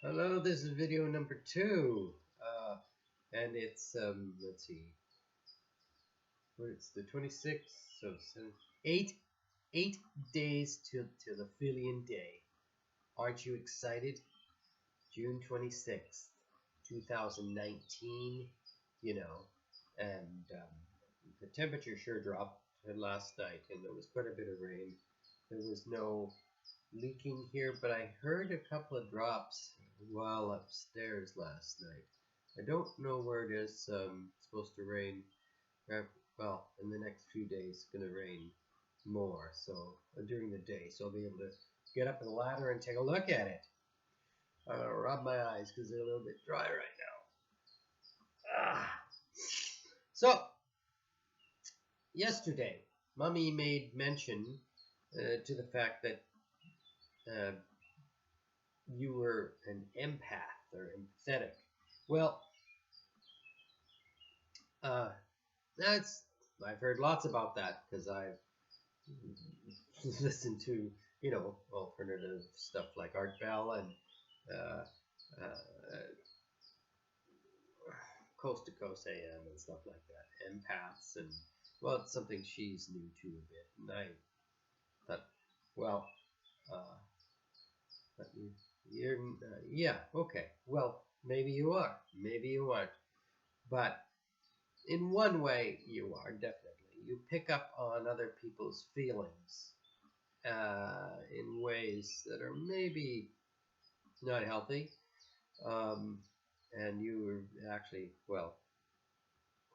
Hello, this is video number 2, and it's let's see, it's the 26th, so 8 days till the Phillian Day. Aren't you excited? June 26th, 2019. And the temperature sure dropped last night, and there was quite a bit of rain. There was no leaking here, but I heard a couple of drops while upstairs last night. I don't know where it is. Supposed to rain. Well, in the next few days, it's going to rain more. So during the day, so I'll be able to get up the ladder and take a look at it. I'm gonna rub my eyes because they're a little bit dry right now. So yesterday, Mummy made mention to the fact that you were an empath or empathetic. Well, I've heard lots about that because I've listened to alternative stuff like Art Bell and Coast to Coast AM and stuff like that. Empaths, and well, it's something she's new to a bit, and I thought, well, yeah, okay. Well, maybe you are, maybe you aren't, but in one way you are, definitely. You pick up on other people's feelings in ways that are maybe not healthy, and you were actually, well,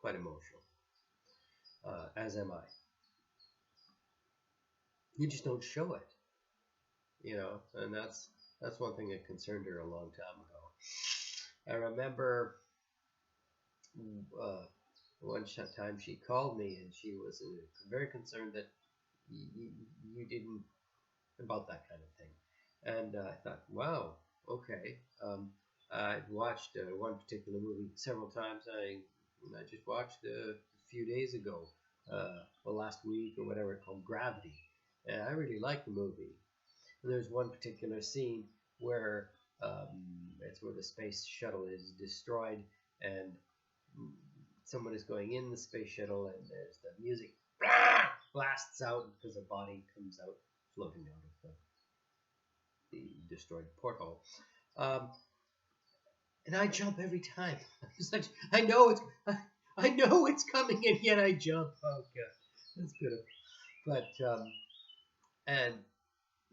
quite emotional, as am I. You just don't show it, and that's one thing that concerned her a long time ago. I remember one time she called me, and she was very concerned that you didn't, about that kind of thing. And I thought, wow, okay. I'd watched one particular movie several times. I just watched a few days ago, last week or whatever, called Gravity. And I really liked the movie. And there's one particular scene where it's where the space shuttle is destroyed, and someone is going in the space shuttle, and there's the music blasts out because a body comes out floating out of the destroyed porthole. And I jump every time. I know it's coming, and yet I jump. Oh god, that's good. But and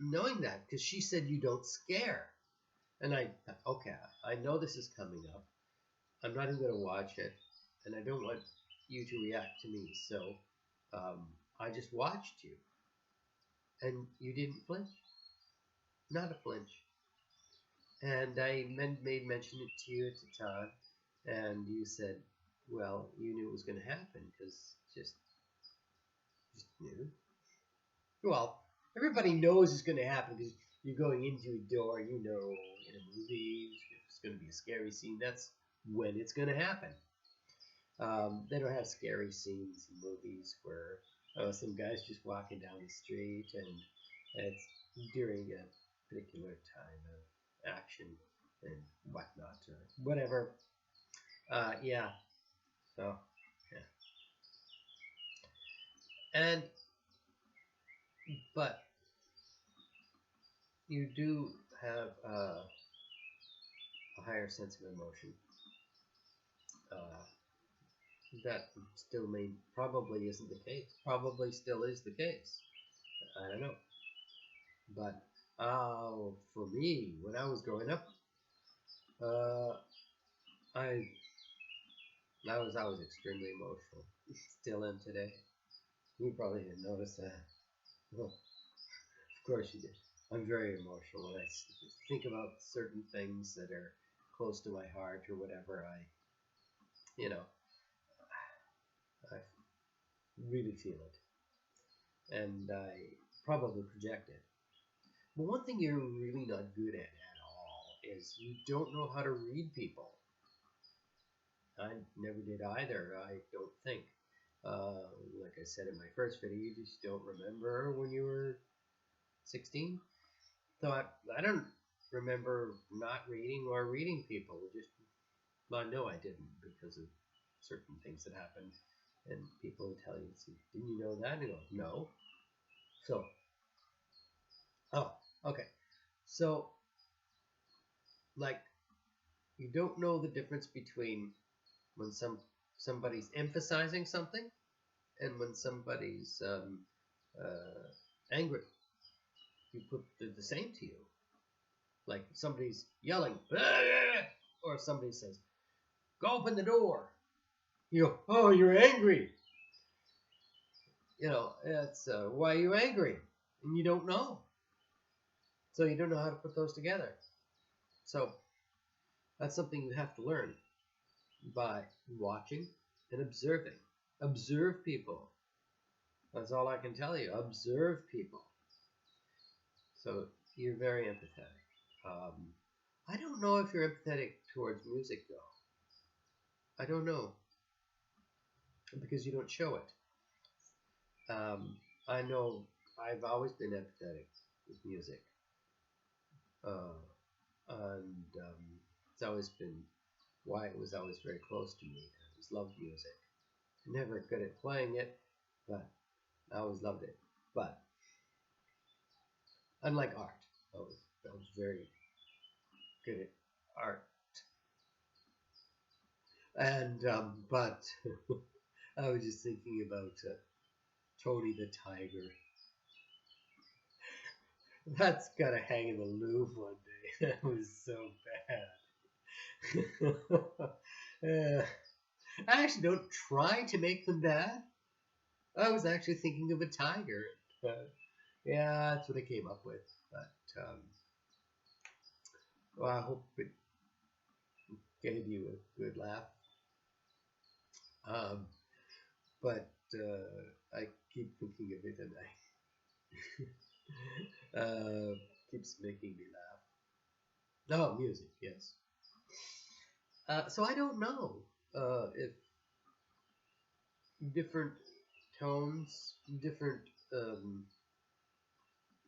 knowing that, because she said you don't scare, and I thought, okay, I know this is coming up. I'm not even going to watch it, and I don't want you to react to me. So I just watched you, and you didn't flinch, not a flinch. And I made mention it to you at the time, and you said, well, you knew it was going to happen because just knew. Well, everybody knows it's going to happen because you're going into a door, and in a movie, if it's going to be a scary scene, that's when it's going to happen. They don't have scary scenes in movies where some guy's just walking down the street, and it's during a particular time of action and whatnot or whatever. Yeah. So yeah. But you do have a higher sense of emotion. That still probably isn't the case. Probably still is the case. I don't know. But for me, when I was growing up, I was extremely emotional. Still am today. You probably didn't notice that. Well, of course you did. I'm very emotional when I think about certain things that are close to my heart or whatever. I really feel it, and I probably project it. But one thing you're really not good at all is you don't know how to read people. I never did either, I don't think. Like I said in my first video, you just don't remember when you were 16. So I don't. remember not reading or reading people. Just, well, no, I didn't because of certain things that happened. And people would tell you, didn't you know that? And you go, no. So, oh, okay. So, like, you don't know the difference between when somebody's emphasizing something and when somebody's angry. You put the same to you. Like somebody's yelling, or somebody says, "Go open the door." You go, "Oh, you're angry." It's why are you angry? And you don't know. So you don't know how to put those together. So that's something you have to learn by watching and observing. Observe people. That's all I can tell you. Observe people. So you're very empathetic. I don't know if you're empathetic towards music, though. I don't know. Because you don't show it. I know I've always been empathetic with music. And it's always been why it was always very close to me. I always loved music. Never good at playing it, but I always loved it. But unlike art, I was very good at art. And but I was just thinking about Tony the Tiger. That's gotta hang in the Louvre one day. That was so bad. I actually don't try to make them bad. I was actually thinking of a tiger. Yeah, that's what I came up with. But well, I hope it gave you a good laugh. But I keep thinking of it, and I keeps making me laugh. Oh, music, yes. So I don't know if different tones, different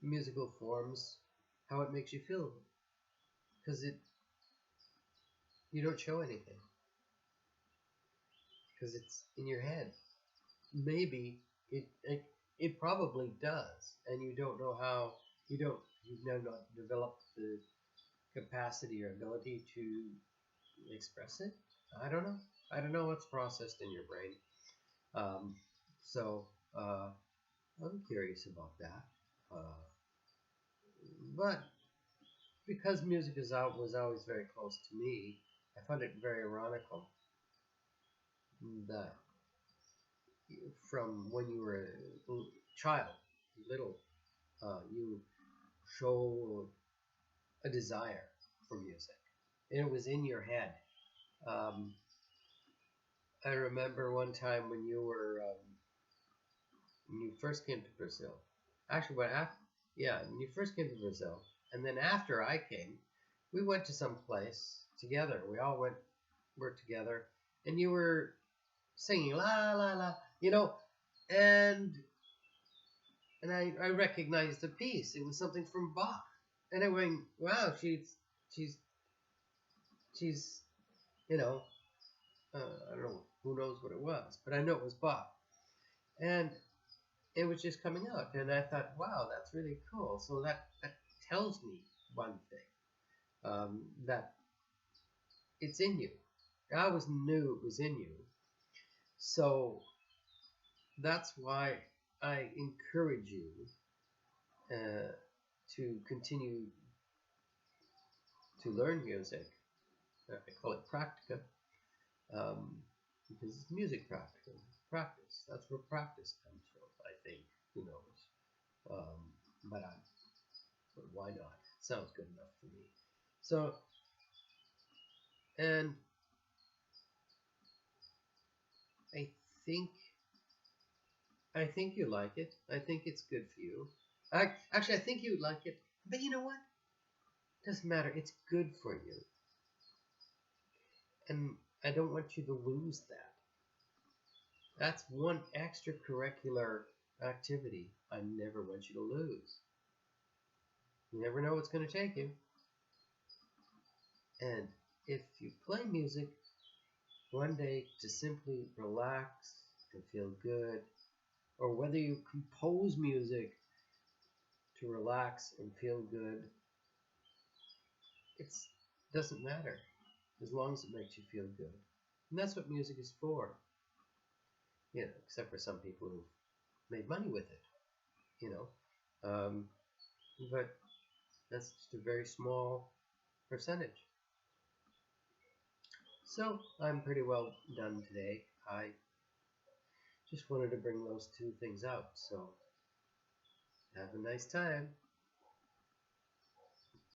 musical forms, how it makes you feel, because you don't show anything, because it's in your head. Maybe it probably does, and you don't know how. You've never not developed the capacity or ability to express it. I don't know. I don't know what's processed in your brain. Um, so I'm curious about that. But because music was always very close to me, I found it very ironical that from when you were a child, little, you show a desire for music. And it was in your head. Um, I remember one time when when you first came to Brazil. Actually, when you first came to Brazil, and then after I came, we went to some place together. We all were together, and you were singing la la la, and I recognized the piece. It was something from Bach, and I went, wow, she's she's you know I don't know who knows what it was, but I know it was Bach, and it was just coming out, and I thought, wow, that's really cool. So that tells me one thing, that it's in you. I always knew it was in you, so that's why I encourage you to continue to learn music. I call it practica, because it's music practica. Practice. That's where practice comes from, I think. Who knows? But why not? Sounds good enough for me. So, and I think I think you like it. I think it's good for you. Actually, I think you like it. But you know what? Doesn't matter. It's good for you. And I don't want you to lose that. That's one extracurricular activity I never want you to lose. You never know what's going to take you. And if you play music one day to simply relax and feel good, or whether you compose music to relax and feel good, it doesn't matter as long as it makes you feel good. And that's what music is for, except for some people who've made money with it, you know. But that's just a very small percentage. So I'm pretty well done today. I just wanted to bring those two things out. So have a nice time.